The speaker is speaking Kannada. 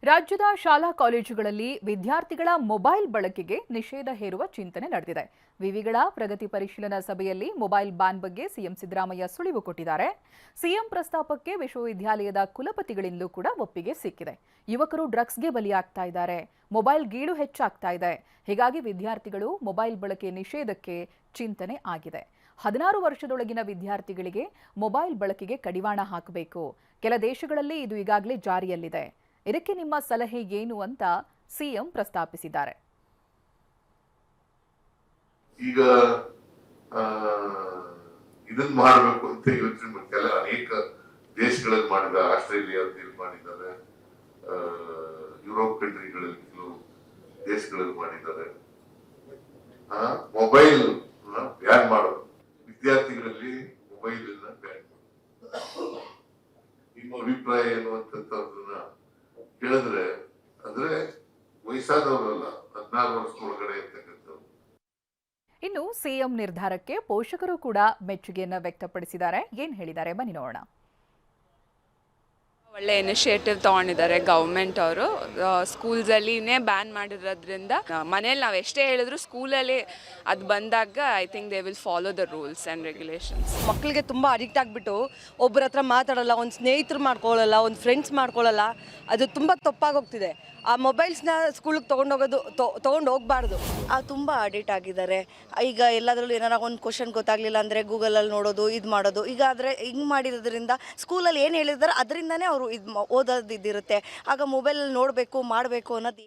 ರಾಜ್ಯದ ಶಾಲಾ ಕಾಲೇಜುಗಳಲ್ಲಿ ವಿದ್ಯಾರ್ಥಿಗಳ ಮೊಬೈಲ್ ಬಳಕೆಗೆ ನಿಷೇಧ ಹೇರುವ ಚಿಂತನೆ ನಡೆದಿದೆ. ವಿವಿಗಳ ಪ್ರಗತಿ ಪರಿಶೀಲನಾ ಸಭೆಯಲ್ಲಿ ಮೊಬೈಲ್ ಬ್ಯಾನ್ ಬಗ್ಗೆ ಸಿಎಂ ಸಿದ್ದರಾಮಯ್ಯ ಸುಳಿವು ಕೊಟ್ಟಿದ್ದಾರೆ. ಸಿಎಂ ಪ್ರಸ್ತಾಪಕ್ಕೆ ವಿಶ್ವವಿದ್ಯಾಲಯದ ಕುಲಪತಿಗಳಿಂದಲೂ ಕೂಡ ಒಪ್ಪಿಗೆ ಸಿಕ್ಕಿದೆ. ಯುವಕರು ಡ್ರಗ್ಸ್ಗೆ ಬಲಿಯಾಗ್ತಾ ಇದ್ದಾರೆ, ಮೊಬೈಲ್ ಗೀಳು ಹೆಚ್ಚಾಗ್ತಾ ಇದೆ. ಹೀಗಾಗಿ ವಿದ್ಯಾರ್ಥಿಗಳು ಮೊಬೈಲ್ ಬಳಕೆ ನಿಷೇಧಕ್ಕೆ ಚಿಂತನೆ ಆಗಿದೆ. 16 ವರ್ಷದೊಳಗಿನ ವಿದ್ಯಾರ್ಥಿಗಳಿಗೆ ಮೊಬೈಲ್ ಬಳಕೆಗೆ ಕಡಿವಾಣ ಹಾಕಬೇಕು. ಕೆಲ ದೇಶಗಳಲ್ಲಿ ಇದು ಈಗಾಗಲೇ ಜಾರಿಯಲ್ಲಿದೆ. ಇದಕ್ಕೆ ನಿಮ್ಮ ಸಲಹೆ ಏನು ಅಂತ ಸಿಎಂ ಪ್ರಸ್ತಾಪಿಸಿದ್ದಾರೆ. ಈಗ ಇದನ್ನ ಮಾಡಬೇಕು ಅಂತ ಯೋಚನೆ ಕೆಲ ಅನೇಕ ದೇಶಗಳಲ್ಲಿ ಮಾಡಿದ, ಆಸ್ಟ್ರೇಲಿಯಾದಲ್ಲಿ ಮಾಡಿದ್ದಾರೆ, ಯುರೋಪ್ ಕಂಟ್ರಿಗಳಲ್ಲಿ ಕೆಲವು ದೇಶಗಳಲ್ಲಿ ಮಾಡಿದ್ದಾರೆ. ಮೊಬೈಲ್ ಬ್ಯಾನ್ ಮಾಡೋದು, ವಿದ್ಯಾರ್ಥಿಗಳಲ್ಲಿ ಮೊಬೈಲ್ ಬ್ಯಾನ್ ಮಾಡೋದು. ನಿಮ್ಮ ಅಭಿಪ್ರಾಯ ಏನು ಅಂತದನ್ನ ಕೇಳಿದ್ರೆ, ಅಂದ್ರೆ ವಯಸ್ಸಾದವರಲ್ಲ, 14 ವರ್ಷದೊಳಗಡೆ ಇರ್ತಕ್ಕಂಥವ್ರು. ಇನ್ನು ಸಿಎಂ ನಿರ್ಧಾರಕ್ಕೆ ಪೋಷಕರು ಕೂಡ ಮೆಚ್ಚುಗೆಯನ್ನ ವ್ಯಕ್ತಪಡಿಸಿದ್ದಾರೆ. ಏನ್ ಹೇಳಿದ್ದಾರೆ ಬನ್ನಿ ನೋಡೋಣ. ಒಳ್ಳೆ ಇನಿಷಿಯೇಟಿವ್ ತಗೊಂಡಿದ್ದಾರೆ ಗೌರ್ಮೆಂಟ್ ಅವರು. ಸ್ಕೂಲ್ಸಲ್ಲಿನೇ ಬ್ಯಾನ್ ಮಾಡಿರೋದ್ರಿಂದ ಮನೇಲಿ ನಾವು ಎಷ್ಟೇ ಹೇಳಿದ್ರು ಸ್ಕೂಲಲ್ಲಿ ಅದು ಬಂದಾಗ I think they will follow the rules and regulations. ಮಕ್ಕಳಿಗೆ ತುಂಬ ಅಡಿಕ್ಟ್ ಆಗಿಬಿಟ್ಟು ಒಬ್ಬರ ಹತ್ರ ಮಾತಾಡೋಲ್ಲ, ಒಂದು ಸ್ನೇಹಿತರು ಮಾಡ್ಕೊಳ್ಳಲ್ಲ, ಒಂದು ಫ್ರೆಂಡ್ಸ್ ಮಾಡ್ಕೊಳ್ಳಲ್ಲ. ಅದು ತುಂಬ ತಪ್ಪಾಗೋಗ್ತಿದೆ. ಆ ಮೊಬೈಲ್ಸ್ನ ಸ್ಕೂಲಿಗೆ ತೊಗೊಂಡು ಹೋಗಬಾರ್ದು. ತುಂಬ ಅಡಿಕ್ಟ್ ಆಗಿದ್ದಾರೆ. ಈಗ ಎಲ್ಲದರಲ್ಲೂ ಏನಾರ ಒಂದು ಕ್ವಶನ್ ಗೊತ್ತಾಗಲಿಲ್ಲ ಅಂದರೆ ಗೂಗಲಲ್ಲಿ ನೋಡೋದು, ಇದು ಮಾಡೋದು. ಈಗ ಆದರೆ ಹಿಂಗೆ ಮಾಡಿರೋದ್ರಿಂದ ಸ್ಕೂಲಲ್ಲಿ ಏನು ಹೇಳಿದ್ದಾರೆ ಅದರಿಂದನೇ ಅವರು ಓದೋದು ಇದಿರುತ್ತೆ. ಆಗ ಮೊಬೈಲಲ್ಲಿ ನೋಡಬೇಕು ಮಾಡಬೇಕು ಅನ್ನೋದು